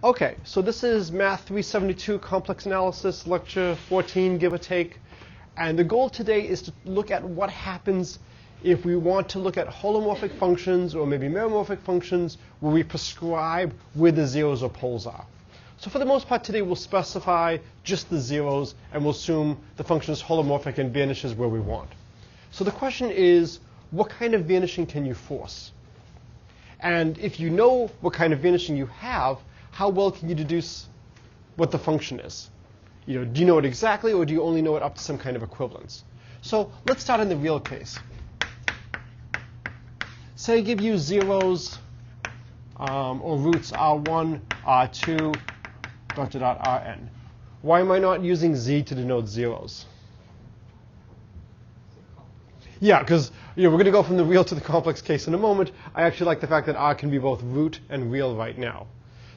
Okay, so this is Math372 complex analysis, lecture 14, give or take. And the goal today is to look at what happens if we want to look at holomorphic functions or maybe meromorphic functions where we prescribe where the zeros or poles are. So for the most part today we'll specify just the zeros and we'll assume the function is holomorphic and vanishes where we want. So the question is, what kind of vanishing can you force? And if you know what kind of vanishing you have, how well can you deduce what the function is? Do you know it exactly, or do you only know it up to some kind of equivalence? So let's start in the real case. Say I give you zeros or roots r1, r2, ... rn. Why am I not using z to denote zeros? Yeah, because we're going to go from the real to the complex case in a moment. I actually like the fact that r can be both root and real right now.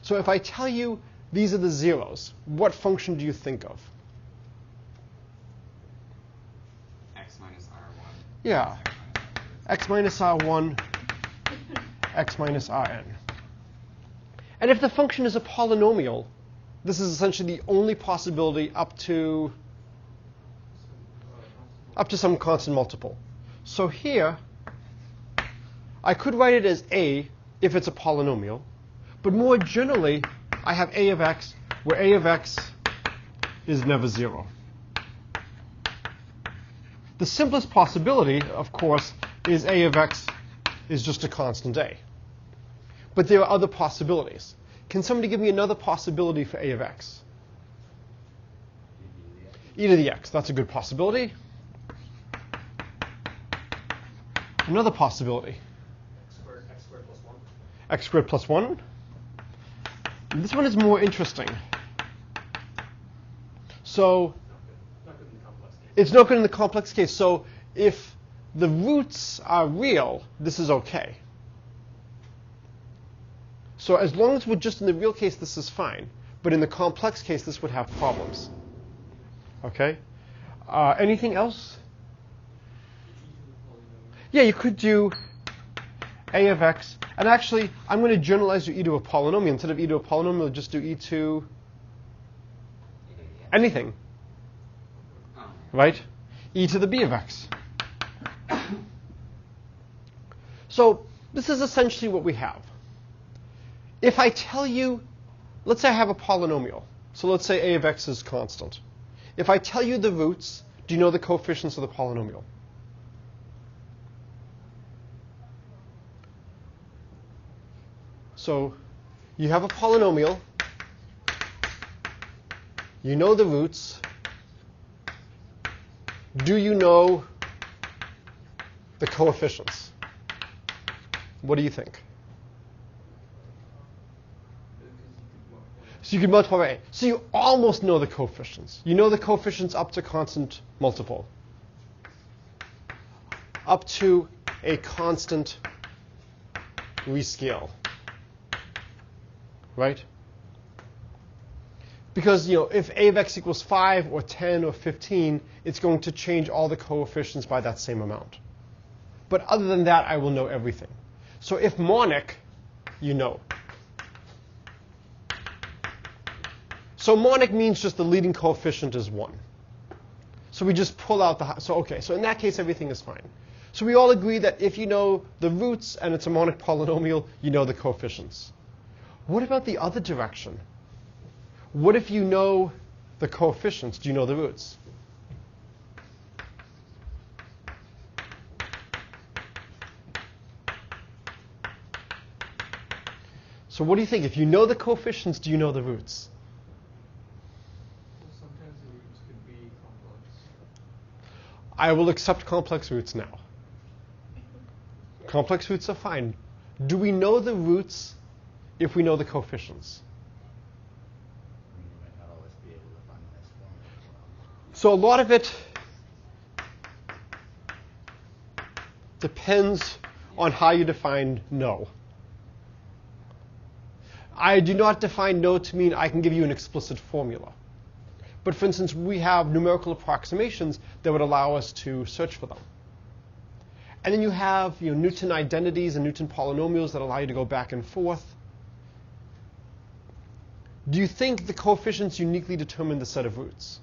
So if I tell you these are the zeros, what function do you think of? X minus r1. Yeah, x minus r1, x minus rn. And if the function is a polynomial, this is essentially the only possibility up to some constant multiple. So here, I could write it as a if it's a polynomial. But more generally, I have a of x, where a of x is never 0. The simplest possibility, of course, is a of x is just a constant a. But there are other possibilities. Can somebody give me another possibility for a of x? E to the x. That's a good possibility. Another possibility. X squared plus 1. X squared plus 1. This one is more interesting. So it's not good in the complex case. So if the roots are real, this is OK. So as long as we're just in the real case, this is fine. But in the complex case, this would have problems. OK? Anything else? Yeah, you could do a of x. And actually, I'm going to generalize your e to a polynomial. Instead of e to a polynomial, just do e to anything. Right? E to the b of x. So this is essentially what we have. If I tell you, let's say I have a polynomial. So let's say a of x is constant. If I tell you the roots, do you know the coefficients of the polynomial? So you have a polynomial. You know the roots. Do you know the coefficients? What do you think? So you can multiply by a. So you almost know the coefficients. You know the coefficients up to constant multiple. Up to a constant rescale. Right? Because if a of x equals 5 or 10 or 15, it's going to change all the coefficients by that same amount. But other than that, I will know everything. So if monic, you know. So monic means just the leading coefficient is 1. So we just pull out the, so in that case, everything is fine. So we all agree that if you know the roots and it's a monic polynomial, you know the coefficients. What about the other direction? What if you know the coefficients? Do you know the roots? So what do you think? If you know the coefficients, do you know the roots? Well, sometimes the roots could be complex. I will accept complex roots now. Complex roots are fine. Do we know the roots if we know the coefficients? So a lot of it depends on how you define no. I do not define no to mean I can give you an explicit formula. But for instance, we have numerical approximations that would allow us to search for them. And then you have Newton identities and Newton polynomials that allow you to go back and forth. Do you think the coefficients uniquely determine the set of roots?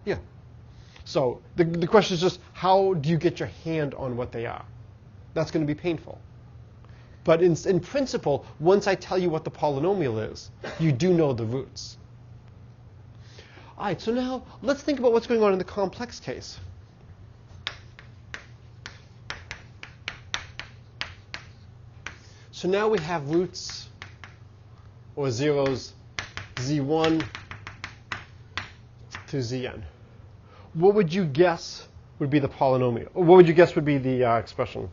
Yeah. So the question is just, how do you get your hand on what they are? That's going to be painful. But in principle, once I tell you what the polynomial is, you do know the roots. All right, so now let's think about what's going on in the complex case. So now we have roots or zeros z1 through zn. What would you guess would be the polynomial? Or what would you guess would be the expression?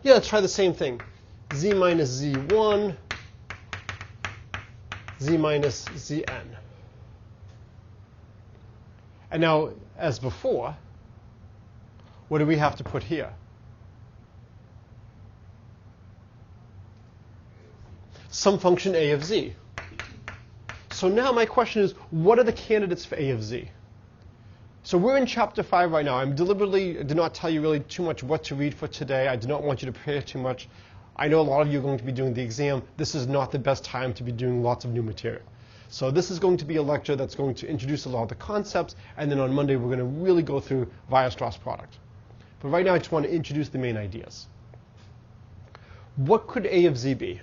Yeah, let's try the same thing. Z minus z1, z minus zn. And now, as before, what do we have to put here? Some function a of z. So now my question is, what are the candidates for a of z? So we're in chapter 5 right now. I deliberately did not tell you really too much what to read for today. I did not want you to prepare too much. I know a lot of you are going to be doing the exam. This is not the best time to be doing lots of new material. So this is going to be a lecture that's going to introduce a lot of the concepts, and then on Monday we're going to really go through Weierstrass product. But right now I just want to introduce the main ideas. What could a of z be?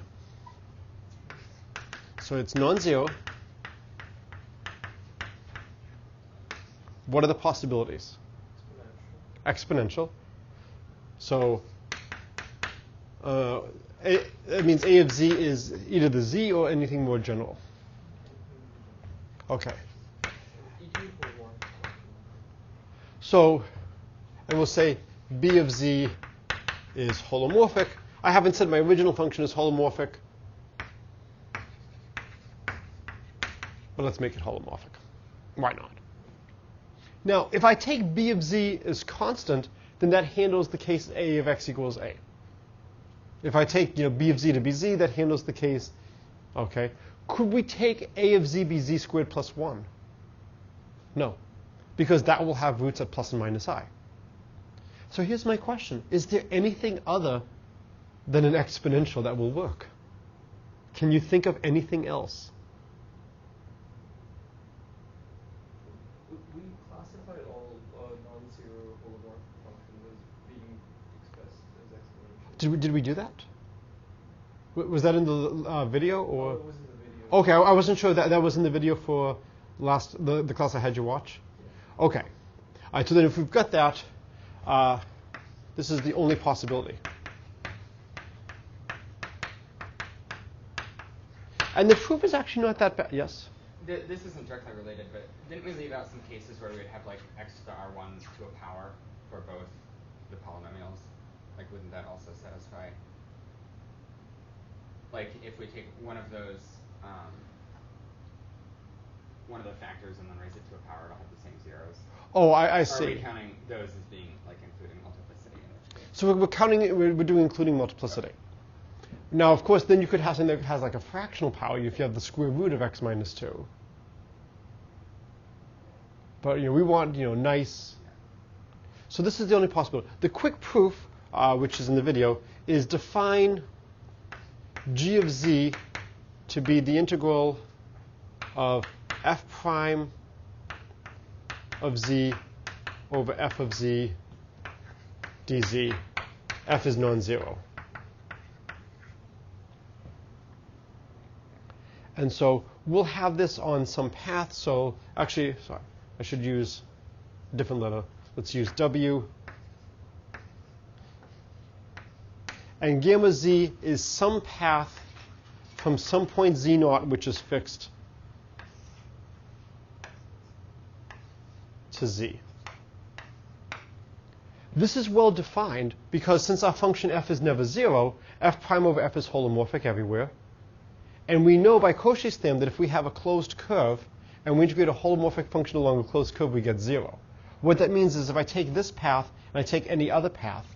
So it's non-zero. What are the possibilities? Exponential. So it means a of z is either the z or anything more general. OK. So, and we'll say b of z is holomorphic. I haven't said my original function is holomorphic. But let's make it holomorphic. Why not? Now, if I take b of z as constant, then that handles the case a of x equals a. If I take b of z to be z, that handles the case. OK. Could we take a of z be z squared plus 1? No, because that will have roots at plus and minus I. So here's my question. Is there anything other than an exponential that will work? Can you think of anything else? We classified all non-zero holomorphic functions as being expressed as exponential. Did we do that? Was that in the video or? Oh, it was in the video. OK, I wasn't sure that was in the video for the class I had you watch. Yeah. OK. All right, so then if we've got that, this is the only possibility. And the proof is actually not that bad. Yes? This isn't directly related, but didn't we leave out some cases where we would have like x to the r1 to a power for both the polynomials? Like, wouldn't that also satisfy? Like, if we take one of those, one of the factors and then raise it to a power, it'll have the same zeros. Oh, I see. Or are we counting those as being like including multiplicity in which case? So we're counting it, we're doing including multiplicity. Okay. Now, of course, then you could have something that has like a fractional power if you have the square root of x minus 2. But we want nice. So this is the only possibility. The quick proof, which is in the video, is define g of z to be the integral of f prime of z over f of z dz. F is non-zero. And so we'll have this on some path. So actually, sorry, I should use a different letter. Let's use W. And gamma z is some path from some point z naught, which is fixed, to z. This is well defined because since our function f is never 0, f prime over f is holomorphic everywhere. And we know by Cauchy's theorem that if we have a closed curve and we integrate a holomorphic function along a closed curve, we get 0. What that means is if I take this path and I take any other path,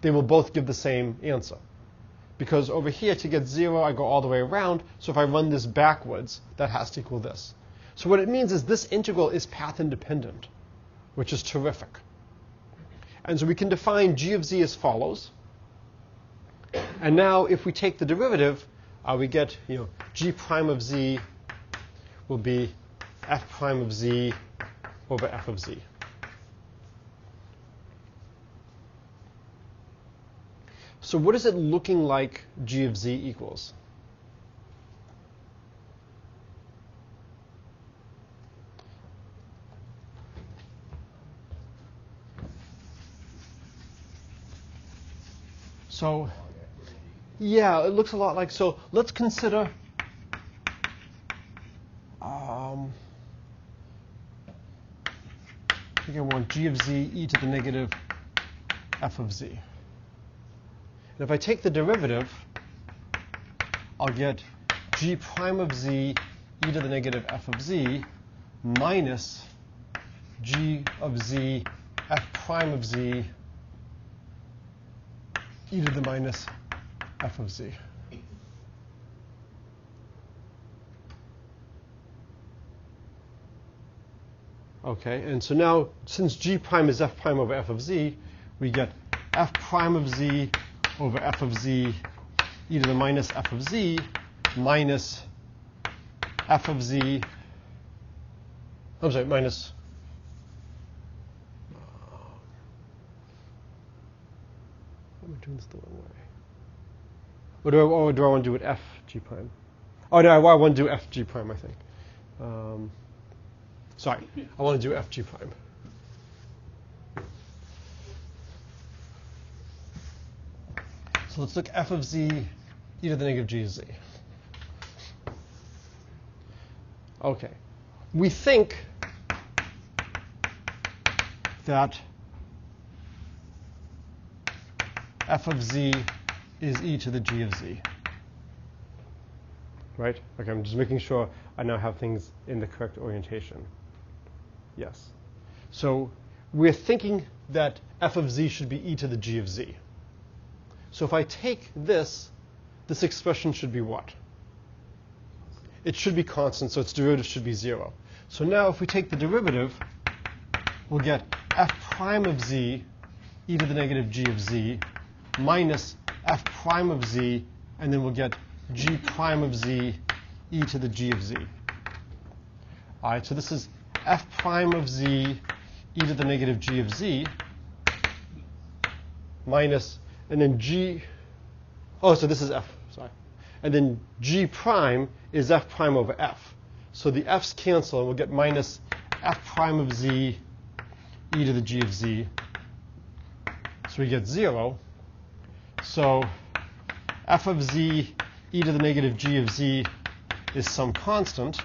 they will both give the same answer. Because over here, to get 0, I go all the way around. So if I run this backwards, that has to equal this. So what it means is this integral is path independent, which is terrific. And so we can define g of z as follows. And now if we take the derivative, we get, g prime of z will be f prime of z over f of z. So what is it looking like g of z equals? So, yeah, it looks a lot like, so let's consider I want g of z e to the negative f of z. And if I take the derivative, I'll get g prime of z e to the negative f of z minus g of z f prime of z e to the minus f of z. Okay, and so now, since g prime is f prime over f of z, we get f prime of z over f of z e to the minus f of z minus f of z, I'm sorry, minus, am I doing this the wrong way? Or do I want to do it f g prime? Oh, no, I want to do f g prime, I think. Sorry, I want to do f g prime. So let's look f of z e to the negative g of z. Okay. We think that f of z is e to the g of z. Right? Okay, I'm just making sure I now have things in the correct orientation. Yes. So we're thinking that f of z should be e to the g of z. So if I take this expression should be what? It should be constant, so its derivative should be 0. So now if we take the derivative, we'll get f prime of z e to the negative g of z minus f prime of z, and then we'll get g prime of z e to the g of z. All right, so this is f prime of z e to the negative g of z minus, and then g, oh, so this is f, sorry. And then g prime is f prime over f. So the f's cancel, and we'll get minus f prime of z e to the g of z. So we get 0. So f of z e to the negative g of z is some constant.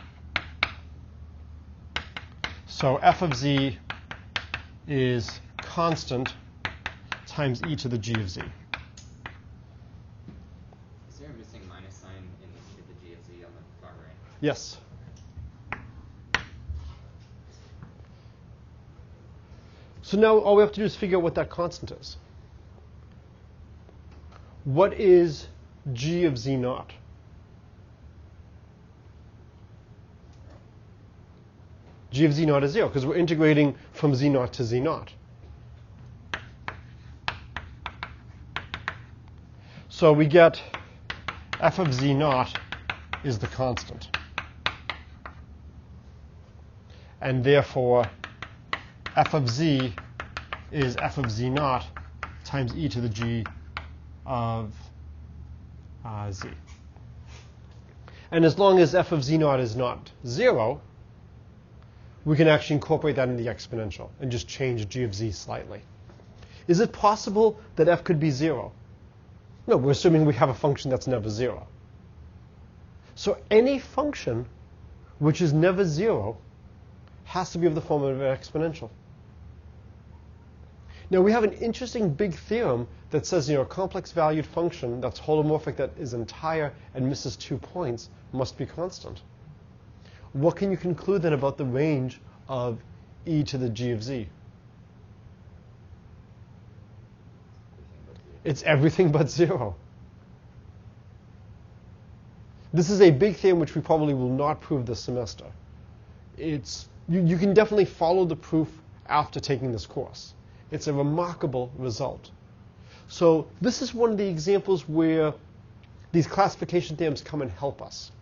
So f of z is constant times e to the g of z. Is there a missing minus sign in e to the g of z on the far right? Yes. So now all we have to do is figure out what that constant is. What is g of z naught? G of z naught is 0, because we're integrating from z naught to z naught. So we get f of z naught is the constant. And therefore, f of z is f of z naught times e to the g of z. And as long as f of z naught is not 0, we can actually incorporate that in the exponential and just change g of z slightly. Is it possible that f could be 0? No, we're assuming we have a function that's never 0. So any function which is never 0 has to be of the form of an exponential. Now we have an interesting big theorem that says, a complex valued function that's holomorphic, that is entire and misses 2 points, must be constant. What can you conclude then about the range of e to the g of z? It's everything but 0. This is a big theorem which we probably will not prove this semester. You can definitely follow the proof after taking this course. It's a remarkable result. So this is one of the examples where these classification theorems come and help us.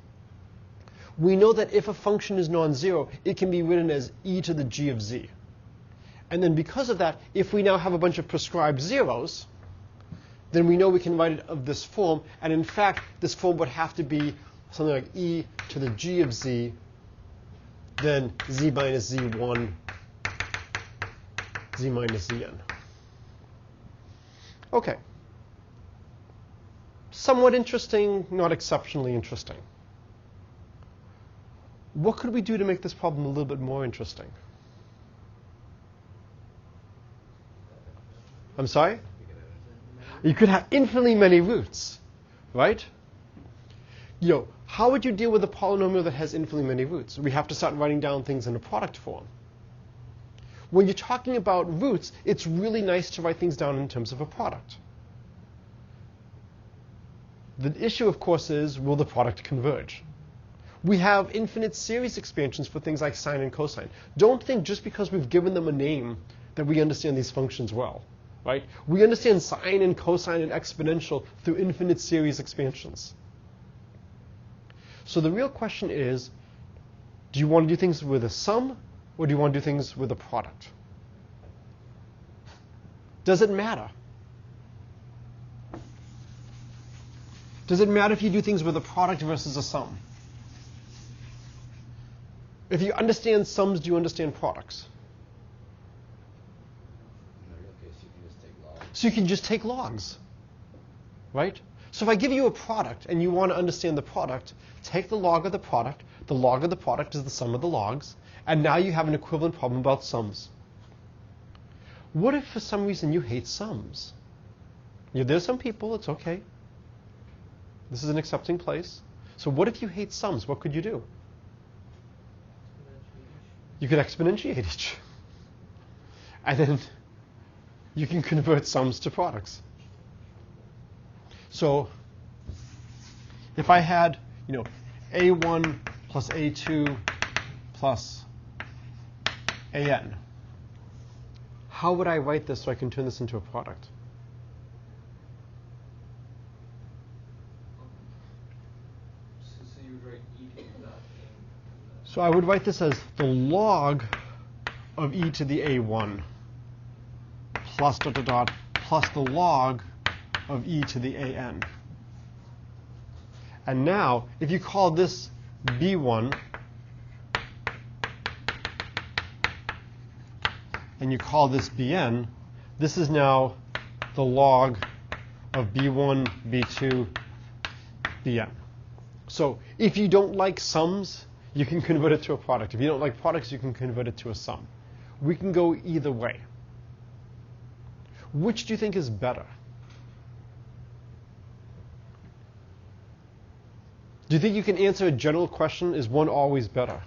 We know that if a function is non-zero, it can be written as e to the g of z. And then because of that, if we now have a bunch of prescribed zeros, then we know we can write it of this form. And in fact, this form would have to be something like e to the g of z, then z minus z1, z minus zn. OK. Somewhat interesting, not exceptionally interesting. What could we do to make this problem a little bit more interesting? I'm sorry? You could have infinitely many roots, right? How would you deal with a polynomial that has infinitely many roots? We have to start writing down things in a product form. When you're talking about roots, it's really nice to write things down in terms of a product. The issue, of course, is will the product converge? We have infinite series expansions for things like sine and cosine. Don't think just because we've given them a name that we understand these functions well. Right? We understand sine and cosine and exponential through infinite series expansions. So the real question is, do you want to do things with a sum, or do you want to do things with a product? Does it matter? Does it matter if you do things with a product versus a sum? If you understand sums, do you understand products? So you can just take logs, right? So if I give you a product and you want to understand the product, take the log of the product. The log of the product is the sum of the logs. And now you have an equivalent problem about sums. What if for some reason you hate sums? There's some people, it's OK. This is an accepting place. So what if you hate sums? What could you do? You could exponentiate each. And then you can convert sums to products. So if I had, a1 plus a2 plus an, how would I write this so I can turn this into a product? So you would write e to that. So I would write this as the log of e to the a1 plus dot dot dot plus the log of e to the an. And now, if you call this b1 and you call this bn, this is now the log of b1, b2, bn. So if you don't like sums, you can convert it to a product. If you don't like products, you can convert it to a sum. We can go either way. Which do you think is better? Do you think you can answer a general question, is one always better?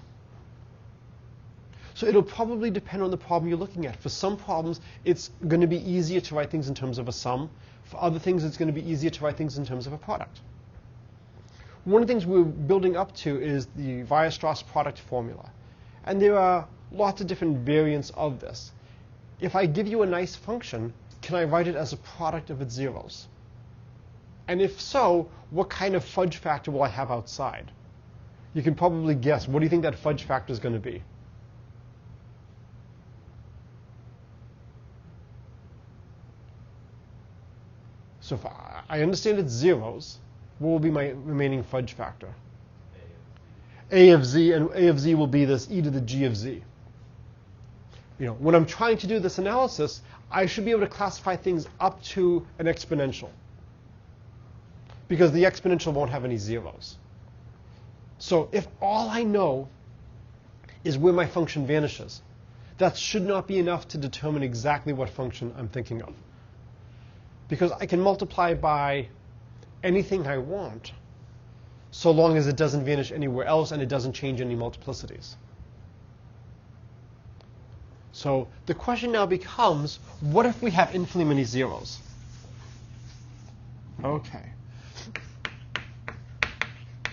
So it'll probably depend on the problem you're looking at. For some problems, it's going to be easier to write things in terms of a sum. For other things, it's going to be easier to write things in terms of a product. One of the things we're building up to is the Weierstrass product formula. And there are lots of different variants of this. If I give you a nice function, can I write it as a product of its zeros? And if so, what kind of fudge factor will I have outside? You can probably guess. What do you think that fudge factor is going to be? So if I understand it's zeros, what will be my remaining fudge factor? A of z, and A of z will be this e to the g of z. When I'm trying to do this analysis, I should be able to classify things up to an exponential, because the exponential won't have any zeros. So if all I know is where my function vanishes, that should not be enough to determine exactly what function I'm thinking of. Because I can multiply by anything I want, so long as it doesn't vanish anywhere else and it doesn't change any multiplicities. So the question now becomes, what if we have infinitely many zeros? OK.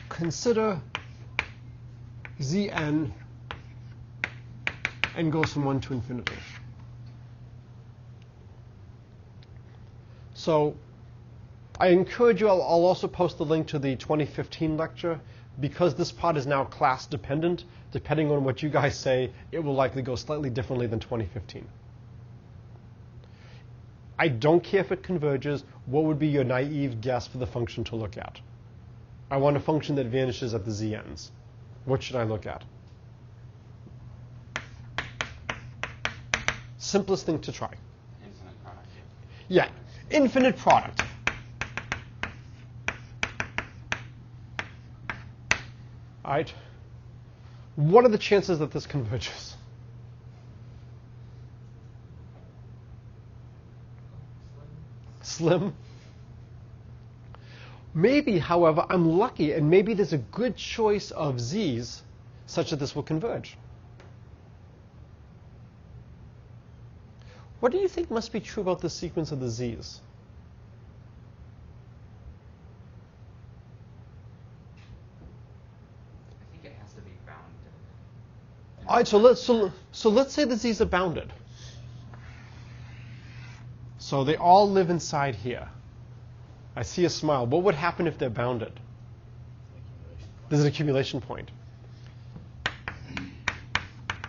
Consider Zn n goes from 1 to infinity. So I encourage you, I'll also post the link to the 2015 lecture. Because this part is now class dependent, depending on what you guys say, it will likely go slightly differently than 2015. I don't care if it converges. What would be your naive guess for the function to look at? I want a function that vanishes at the z ends. What should I look at? Simplest thing to try. Infinite product. Yeah, infinite product. All right. What are the chances that this converges? Slim. Maybe, however, I'm lucky, and maybe there's a good choice of z's such that this will converge. What do you think must be true about the sequence of the z's? All right, so let's say the z's are bounded. So they all live inside here. I see a smile. What would happen if they're bounded? There's an accumulation point.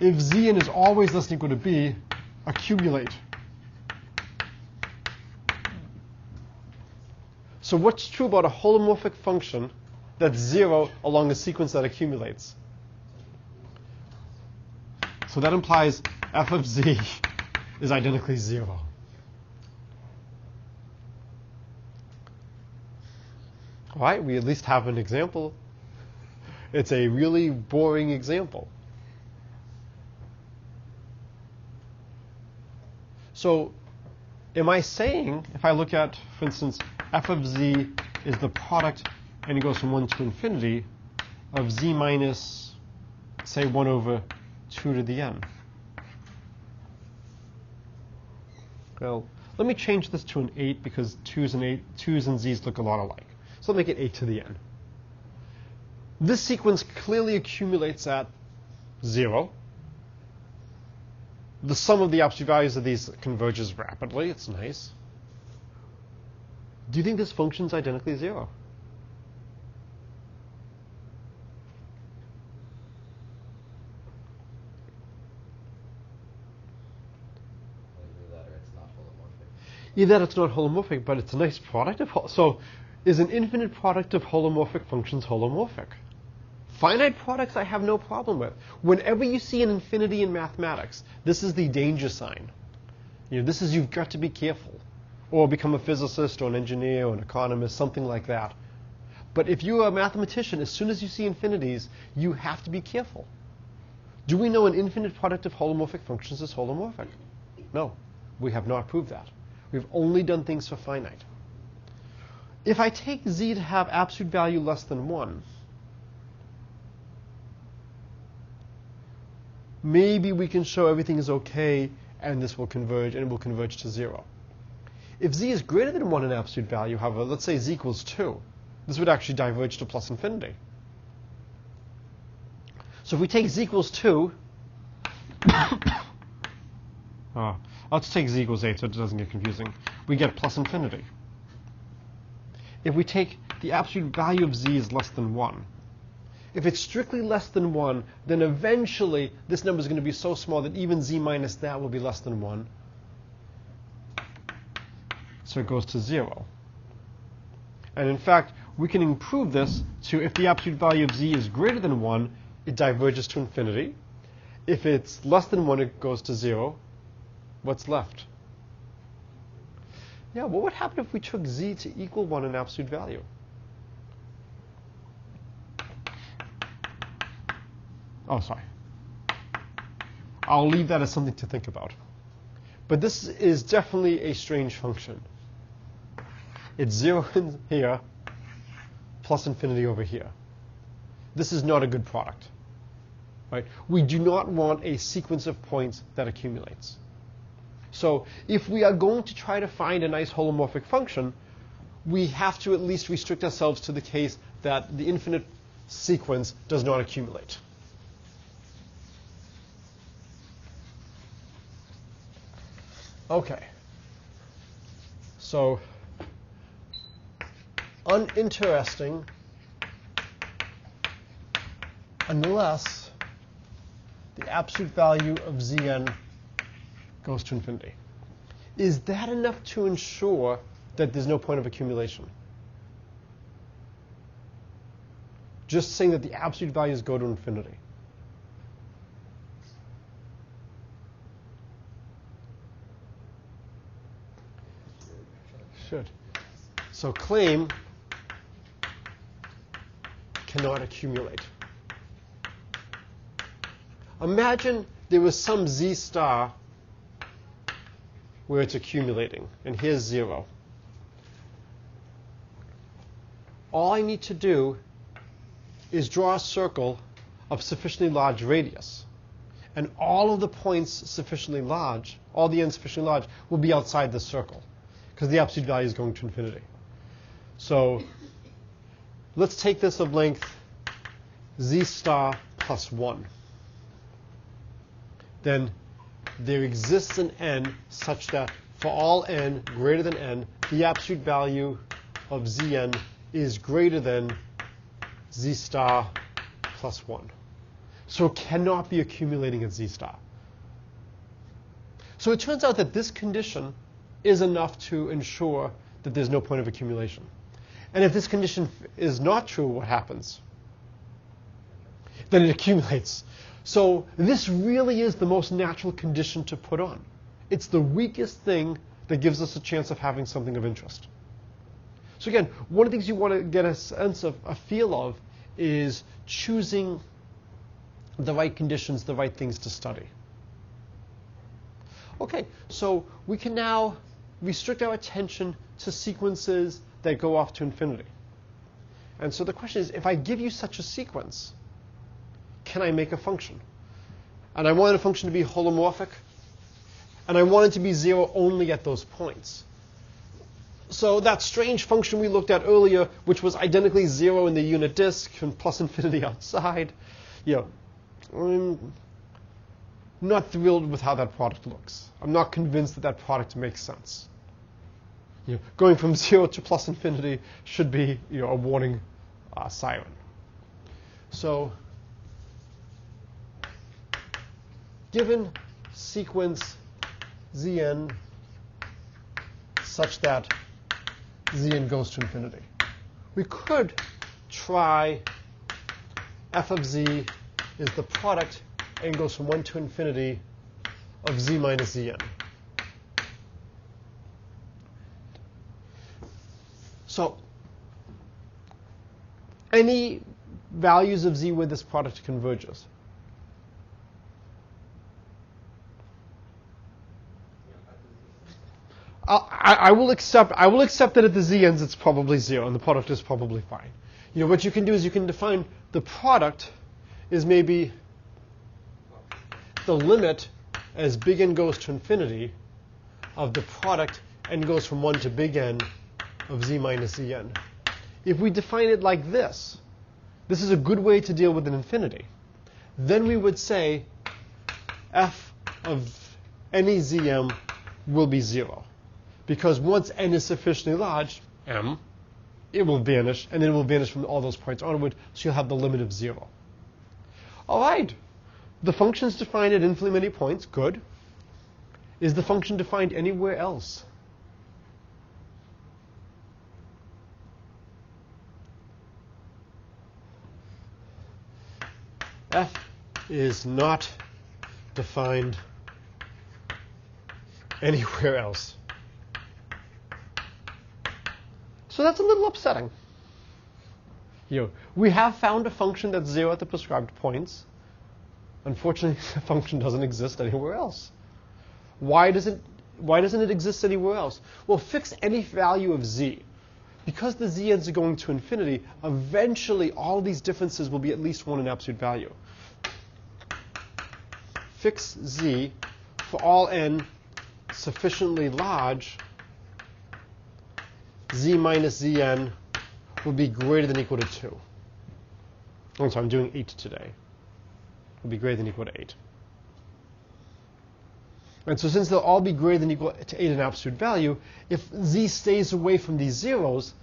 If zn is always less than or equal to b, accumulate. So what's true about a holomorphic function that's 0 along a sequence that accumulates? So that implies f of z is identically 0. All right, we at least have an example. It's a really boring example. So am I saying, if I look at, for instance, f of z is the product, and it goes from 1 to infinity, of z minus, say, 1 over 2 to the n. Well, let me change this to an 8 because 2's and z's look a lot alike. So I'll make it 8 to the n. This sequence clearly accumulates at 0. The sum of the absolute values of these converges rapidly. It's nice. Do you think this function's identically 0? Either that it's not holomorphic, but it's a nice product of so is an infinite product of holomorphic functions holomorphic? Finite products I have no problem with. Whenever you see an infinity in mathematics, this is the danger sign. This is you've got to be careful. Or become a physicist or an engineer or an economist, something like that. But if you're a mathematician, as soon as you see infinities, you have to be careful. Do we know an infinite product of holomorphic functions is holomorphic? No, we have not proved that. We've only done things for finite. If I take z to have absolute value less than 1, maybe we can show everything is okay and this will converge and it will converge to 0. If z is greater than 1 in absolute value, however, let's say z equals 2, this would actually diverge to plus infinity. So if we take z equals 2, let's take z equals 8 so it doesn't get confusing. We get plus infinity. If we take the absolute value of z is less than 1, if it's strictly less than 1, then eventually this number is going to be so small that even z minus that will be less than 1. So it goes to 0. And in fact, we can improve this to if the absolute value of z is greater than 1, it diverges to infinity. If it's less than 1, it goes to 0. What's left? Yeah, what would happen if we took z to equal 1 in absolute value? Oh, sorry. I'll leave that as something to think about. But this is definitely a strange function. It's 0 in here, plus infinity over here. This is not a good product. Right? We do not want a sequence of points that accumulates. So if we are going to try to find a nice holomorphic function, we have to at least restrict ourselves to the case that the infinite sequence does not accumulate. Okay. So uninteresting unless the absolute value of Zn goes to infinity. Is that enough to ensure that there's no point of accumulation? Just saying that the absolute values go to infinity. Should. So claim cannot accumulate. Imagine there was some Z star where it's accumulating, and here's 0. All I need to do is draw a circle of sufficiently large radius. And all of the points sufficiently large, all the ends sufficiently large, will be outside the circle, because the absolute value is going to infinity. So let's take this of length Z star plus 1. Then there exists an n such that for all n greater than n, the absolute value of Zn is greater than Z star plus 1. So it cannot be accumulating at Z star. So it turns out that this condition is enough to ensure that there's no point of accumulation. And if this condition is not true, what happens? Then it accumulates. So this really is the most natural condition to put on. It's the weakest thing that gives us a chance of having something of interest. So again, one of the things you want to get a sense of, a feel of, is choosing the right conditions, the right things to study. Okay, so we can now restrict our attention to sequences that go off to infinity. And so the question is, if I give you such a sequence, can I make a function? And I want a function to be holomorphic, and I want it to be 0 only at those points. So that strange function we looked at earlier, which was identically 0 in the unit disk and plus infinity outside, I'm not thrilled with how that product looks. I'm not convinced that that product makes sense. Going from 0 to plus infinity should be a warning siren. So given sequence Zn such that Zn goes to infinity, we could try f of z is the product n goes from 1 to infinity of z minus Zn. So any values of z where this product converges? I will accept that at the z ends it's probably 0 and the product is probably fine. What you can do is you can define the product is maybe the limit as big N goes to infinity of the product n goes from 1 to big N of z minus Zn. If we define it like this is a good way to deal with an infinity. Then we would say f of any Zm will be 0. Because once n is sufficiently large, m, it will vanish, and then it will vanish from all those points onward, so you'll have the limit of 0. All right. The function is defined at infinitely many points. Good. Is the function defined anywhere else? F is not defined anywhere else. So that's a little upsetting. We have found a function that's 0 at the prescribed points. Unfortunately, the function doesn't exist anywhere else. Why doesn't it exist anywhere else? Well, fix any value of z. Because the z ends are going to infinity, eventually all these differences will be at least 1 in absolute value. Fix z for all n sufficiently large, z minus Zn will be greater than or equal to 2. I'm sorry, I'm doing 8 today. Will be greater than or equal to 8. And so since they'll all be greater than or equal to 8 in absolute value, if z stays away from these zeros,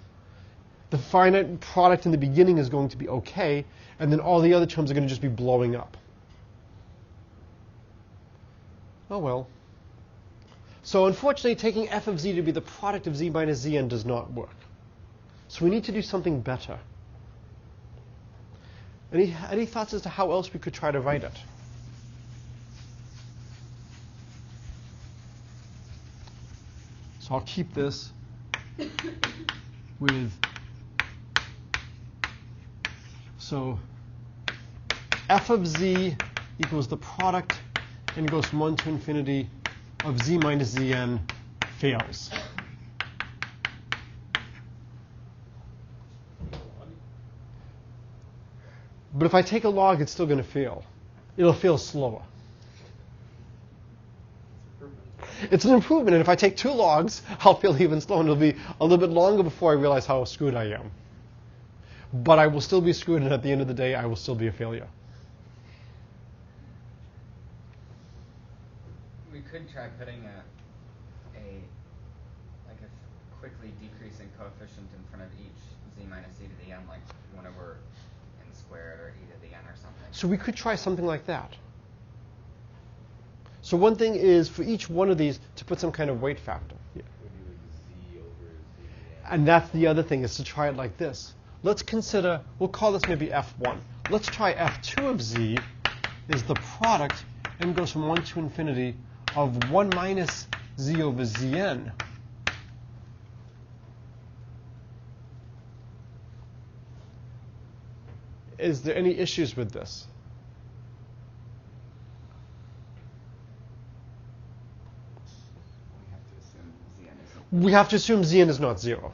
the finite product in the beginning is going to be okay, and then all the other terms are going to just be blowing up. Oh well. So unfortunately, taking f of z to be the product of z minus zn does not work. So we need to do something better. Any thoughts as to how else we could try to write it? So I'll keep this with, so f of z equals the product and goes from 1 to infinity of z minus zn fails. But if I take a log, it's still going to fail. It'll fail slower. It's an improvement, and if I take 2 logs, I'll fail even slower, and it'll be a little bit longer before I realize how screwed I am. But I will still be screwed, and at the end of the day, I will still be a failure. We could try putting a quickly decreasing coefficient in front of each z minus e to the n, like 1 over n squared or e to the n or something. So we could try something like that. So one thing is for each one of these to put some kind of weight factor. Yeah. And that's the other thing, is to try it like this. Let's consider, we'll call this maybe f1. Let's try f2 of z is the product, and goes from 1 to infinity, of 1 minus z over zn. Is there any issues with this? We have to assume zn is not 0.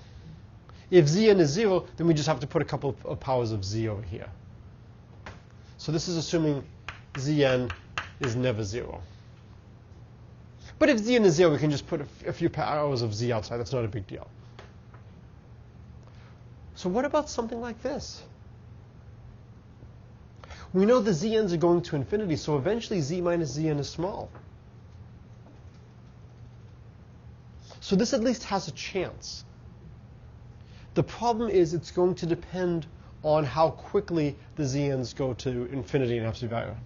If zn is 0, then we just have to put a couple of powers of z over here. So this is assuming zn is never 0. But if zn is 0, we can just put a few powers of z outside. That's not a big deal. So what about something like this? We know the zn's are going to infinity, so eventually z minus zn is small. So this at least has a chance. The problem is it's going to depend on how quickly the zn's go to infinity in absolute value.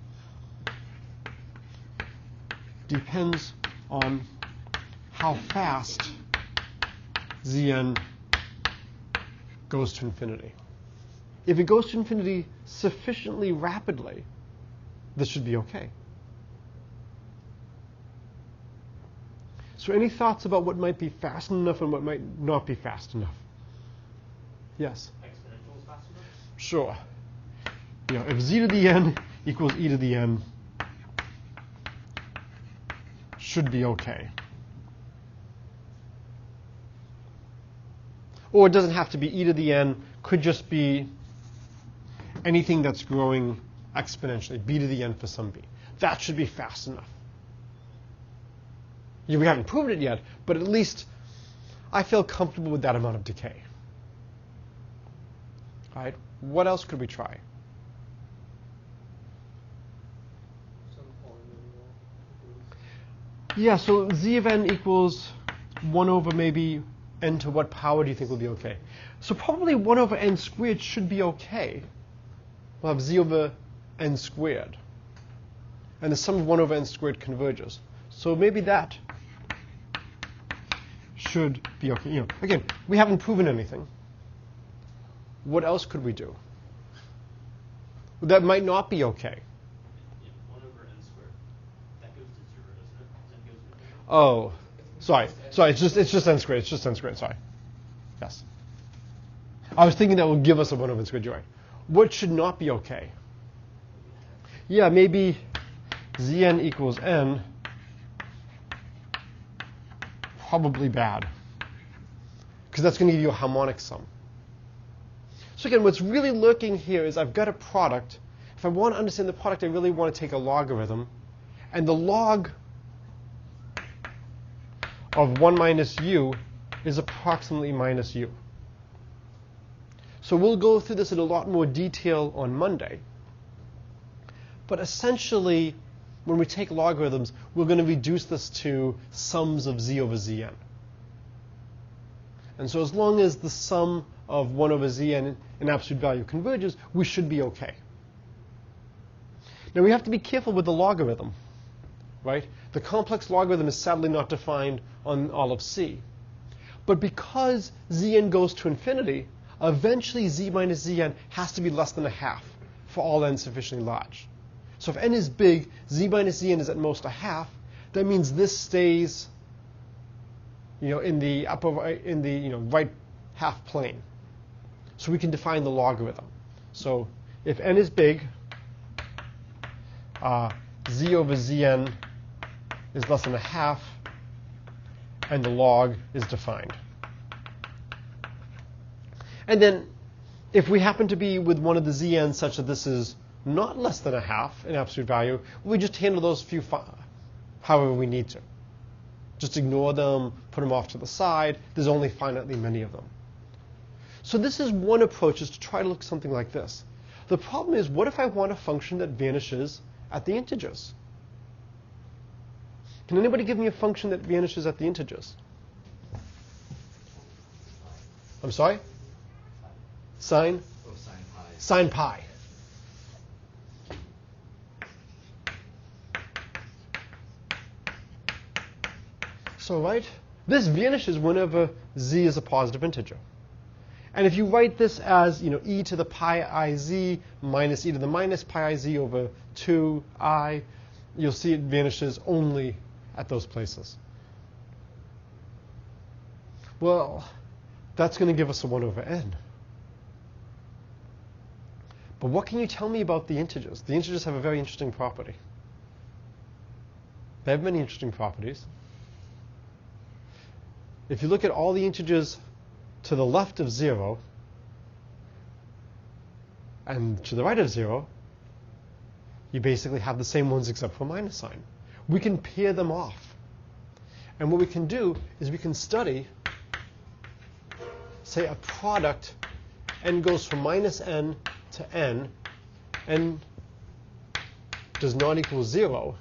Depends on how fast zn goes to infinity. If it goes to infinity sufficiently rapidly, this should be okay. So any thoughts about what might be fast enough and what might not be fast enough? Yes? Exponential is fast enough? Sure. You know, if z to the n equals e to the n, should be okay. Or it doesn't have to be e to the n, could just be anything that's growing exponentially, b to the n for some b. That should be fast enough. Yeah, we haven't proven it yet, but at least I feel comfortable with that amount of decay. All right, what else could we try? Yeah, so z of n equals 1 over maybe n to what power do you think will be okay? So probably 1 over n squared should be okay. We'll have z over n squared. And the sum of 1 over n squared converges. So maybe that should be okay. You know, again, we haven't proven anything. What else could we do? That might not be okay. Yeah, 1 over n squared. That goes to 0, doesn't it? Then goes to infinity. Oh, sorry. It's just n squared. It's just n squared. Sorry. Yes. I was thinking that will give us a 1 over n squared. You're right. What should not be okay? Yeah, maybe zn equals n. Probably bad, because that's going to give you a harmonic sum. So again, what's really lurking here is I've got a product. If I want to understand the product, I really want to take a logarithm. And the log of 1 minus u is approximately minus u. So we'll go through this in a lot more detail on Monday. But essentially, when we take logarithms, we're going to reduce this to sums of z over zn. And so as long as the sum of 1 over Zn in absolute value converges, we should be okay. Now we have to be careful with the logarithm, right? The complex logarithm is sadly not defined on all of C. But because Zn goes to infinity, eventually Z minus Zn has to be less than a half for all n sufficiently large. So if n is big, Z minus Zn is at most a half. That means this stays, in the right half plane. So we can define the logarithm. So if n is big, Z over Zn is less than a half, and the log is defined. And then if we happen to be with one of the Zn's such that this is not less than a half in absolute value, we just handle those few however we need to. Just ignore them, put them off to the side. There's only finitely many of them. So this is one approach, is to try to look something like this. The problem is, what if I want a function that vanishes at the integers? Can anybody give me a function that vanishes at the integers? I'm sorry? Sine? Oh, sine pi. Sine pi. So, right, this vanishes whenever z is a positive integer. And if you write this as, e to the pi I z minus e to the minus pi I z over 2I, you'll see it vanishes only at those places. Well, that's going to give us a 1 over n. But what can you tell me about the integers? The integers have a very interesting property. They have many interesting properties. If you look at all the integers to the left of 0 and to the right of 0, you basically have the same ones except for minus sign. We can pair them off. And what we can do is we can study, say, a product. N goes from minus n to n does not equal 0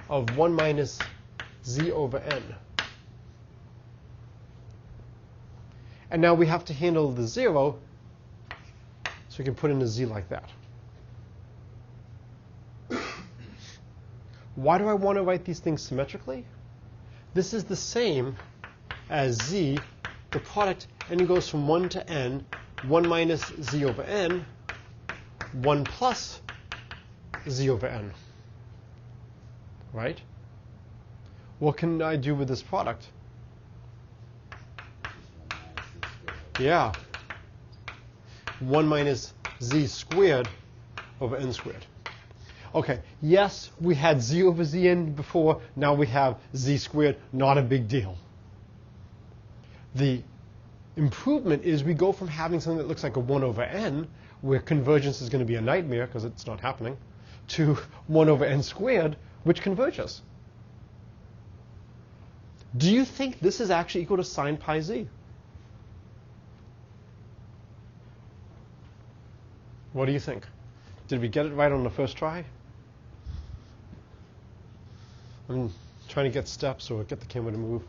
of 1 minus z over n. And now we have to handle the 0, so we can put in a z like that. Why do I want to write these things symmetrically? This is the same as z, the product, n goes from 1 to n, 1 minus z over n, 1 plus z over n. Right? What can I do with this product? Yeah. 1 minus z squared over n squared. OK, yes, we had z over zn before. Now we have z squared. Not a big deal. The improvement is we go from having something that looks like a 1 over n, where convergence is going to be a nightmare because it's not happening, to 1 over n squared, which converges. Do you think this is actually equal to sine pi z? What do you think? Did we get it right on the first try? I'm trying to get steps or get the camera to move.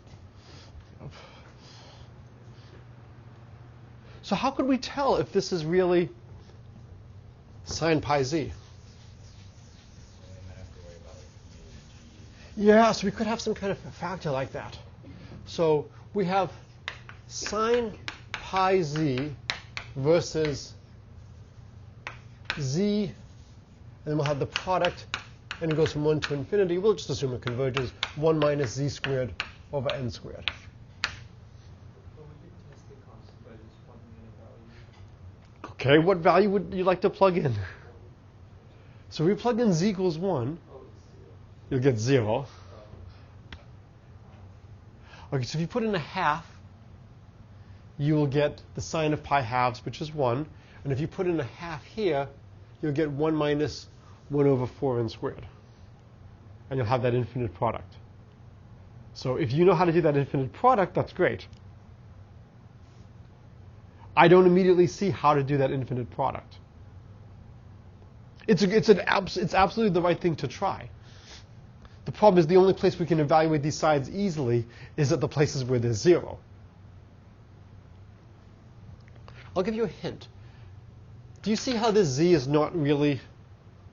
So how could we tell if this is really sine pi z? Yeah, so we could have some kind of factor like that. So we have sine pi z versus z, and then we'll have the product, and it goes from 1 to infinity. We'll just assume it converges. 1 minus z squared over n squared. But we can test the constant by just plugging in a value. OK, what value would you like to plug in? So we plug in z equals 1. Oh, it's 0. You'll get 0. OK, so if you put in a half, you will get the sine of pi halves, which is 1. And if you put in a half here, you'll get 1 minus 1 over 4n squared. And you'll have that infinite product. So if you know how to do that infinite product, that's great. I don't immediately see how to do that infinite product. It's absolutely the right thing to try. The problem is the only place we can evaluate these sides easily is at the places where there's 0. I'll give you a hint. Do you see how this z is not really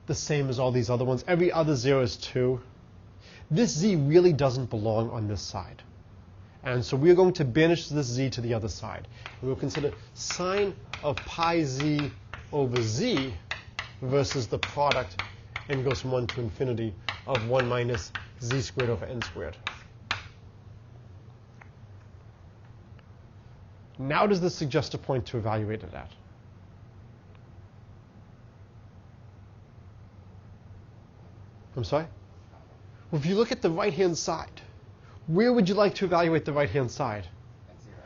the same as all these other ones? Every other 0 is 2. This z really doesn't belong on this side. And so we're going to banish this z to the other side. And we'll consider sine of pi z over z versus the product, n goes from 1 to infinity, of 1 minus z squared over n squared. Now does this suggest a point to evaluate it at? I'm sorry? Well, if you look at the right-hand side, where would you like to evaluate the right-hand side?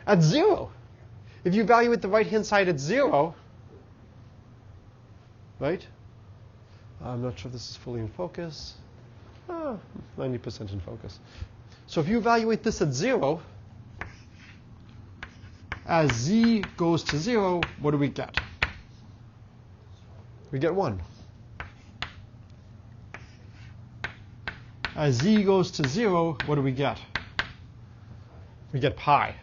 At 0. At 0. If you evaluate the right-hand side at 0, right? I'm not sure if this is fully in focus. 90% in focus. So if you evaluate this at 0, as z goes to 0, what do we get? We get 1. As z goes to 0, what do we get? We get pi.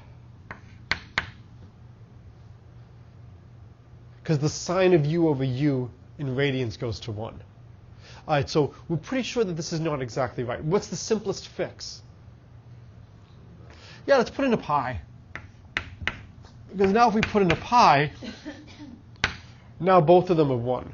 Because the sine of u over u in radians goes to 1. All right, so we're pretty sure that this is not exactly right. What's the simplest fix? Yeah, let's put in a pi. Because now if we put in a pi, now both of them are 1.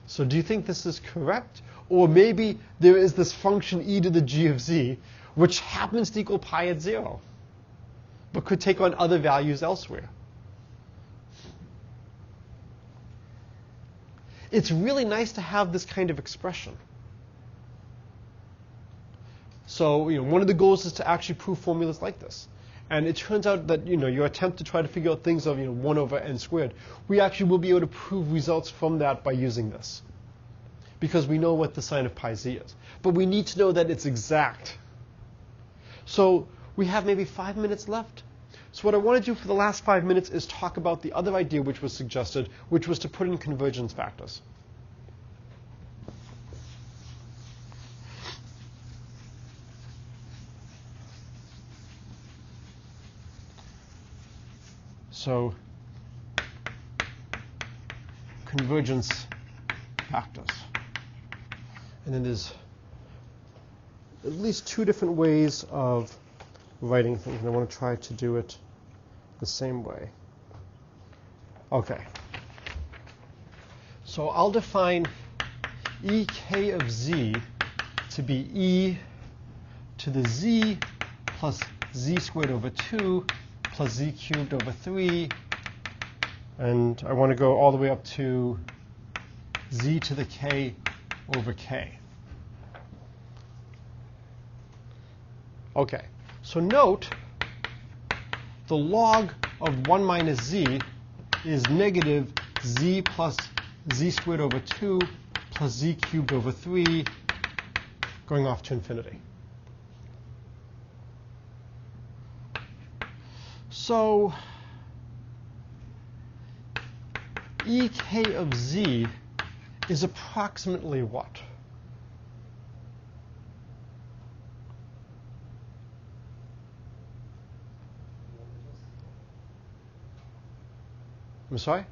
So do you think this is correct? Or maybe there is this function e to the g of z, which happens to equal pi at 0, but could take on other values elsewhere. It's really nice to have this kind of expression. So one of the goals is to actually prove formulas like this. And it turns out that your attempt to try to figure out things of 1 over n squared, we actually will be able to prove results from that by using this. Because we know what the sine of pi z is. But we need to know that it's exact. So we have maybe 5 minutes left. So what I want to do for the last 5 minutes is talk about the other idea which was suggested, which was to put in convergence factors. So convergence factors. And then there's at least 2 different ways of writing things, and I want to try to do it the same way. Okay. So I'll define ek of z to be e to the z plus z squared over 2 plus z cubed over 3. And I want to go all the way up to z to the k over k. Okay. So note, the log of 1 minus z is negative z plus z squared over 2 plus z cubed over 3 going off to infinity. So ek of z is approximately what? I'm sorry?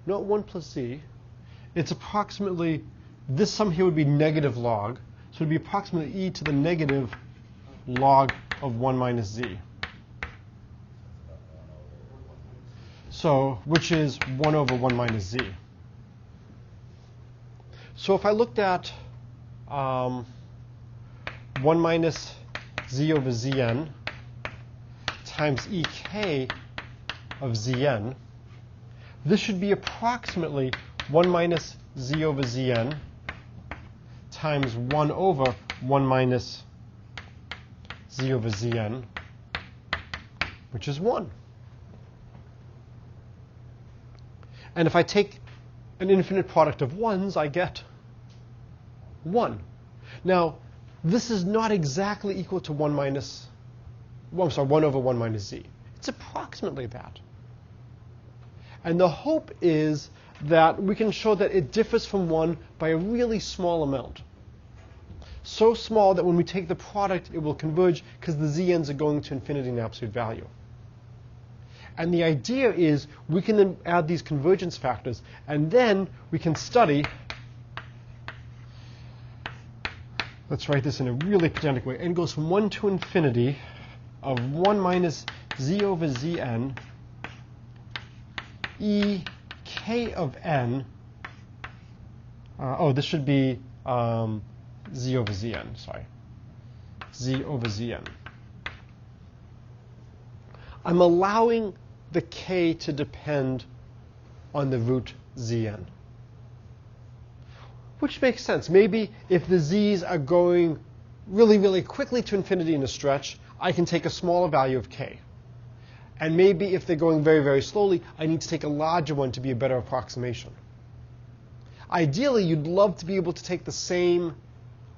Not 1 plus z. It's approximately, this sum here would be negative log. So it would be approximately e to the negative log of 1 minus z. So, which is 1 over 1 minus z. So if I looked at 1 minus z over zn times ek of zn, this should be approximately 1 minus z over zn times 1 over 1 minus z over zn, which is 1. And if I take an infinite product of 1s, I get 1. Now, this is not exactly equal to 1 over 1 minus z. It's approximately that. And the hope is that we can show that it differs from 1 by a really small amount. so small that when we take the product, it will converge because the zn's are going to infinity in absolute value. And the idea is we can then add these convergence factors, and then we can study. Let's write this in a really pedantic way. N goes from 1 to infinity of 1 minus z over zn e k of n. This should be z over zn, sorry. Z over zn. I'm allowing the k to depend on the root zn. Which makes sense. Maybe if the z's are going really, really quickly to infinity in a stretch, I can take a smaller value of k. And maybe if they're going very, very slowly, I need to take a larger one to be a better approximation. Ideally, you'd love to be able to take the same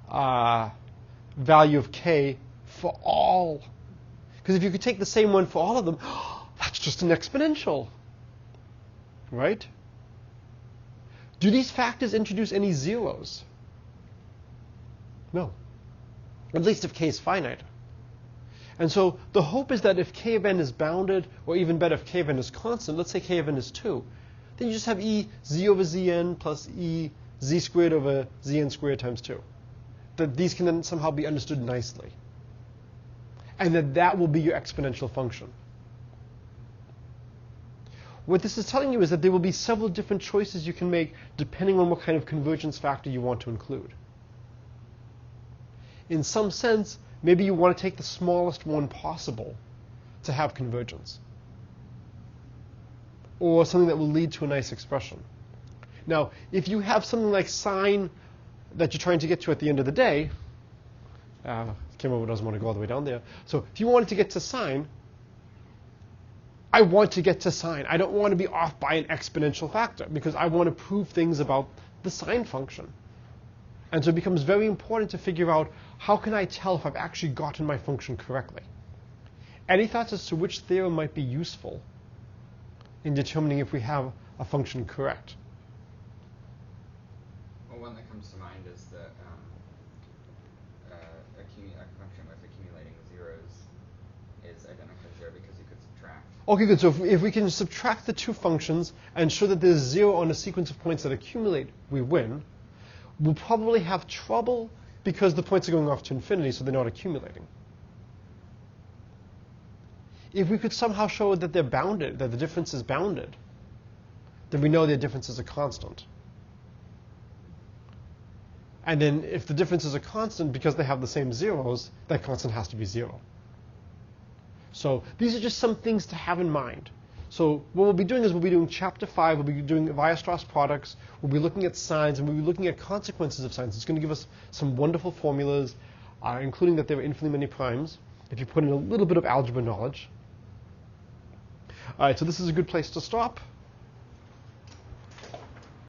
value of k for all. Because if you could take the same one for all of them, that's just an exponential, right? Do these factors introduce any zeros? No. At least if k is finite. And so the hope is that if k of n is bounded, or even better, if k of n is constant, let's say k of n is 2, then you just have e z over zn plus e z squared over zn squared times 2. That these can then somehow be understood nicely. And that will be your exponential function. What this is telling you is that there will be several different choices you can make depending on what kind of convergence factor you want to include. In some sense, maybe you want to take the smallest one possible to have convergence, or something that will lead to a nice expression. Now, if you have something like sine that you're trying to get to at the end of the day, camera doesn't want to go all the way down there. So if you wanted to get to sine, I want to get to sine. I don't want to be off by an exponential factor because I want to prove things about the sine function. And so it becomes very important to figure out how can I tell if I've actually gotten my function correctly. Any thoughts as to which theorem might be useful in determining if we have a function correct? Well, one that comes to mind is that a function with accumulating zeros is identical to 0 because you could subtract. OK, good. So if we can subtract the two functions and show that there's 0 on a sequence of points that accumulate, we win. We'll probably have trouble because the points are going off to infinity, so they're not accumulating. If we could somehow show that they're bounded, that the difference is bounded, then we know their difference is a constant. And then if the difference is a constant because they have the same zeros, that constant has to be 0. So these are just some things to have in mind. So what we'll be doing is we'll be doing Chapter 5. We'll be doing Weierstrass products. We'll be looking at signs, and we'll be looking at consequences of signs. It's going to give us some wonderful formulas, including that there are infinitely many primes, if you put in a little bit of algebra knowledge. All right, so this is a good place to stop.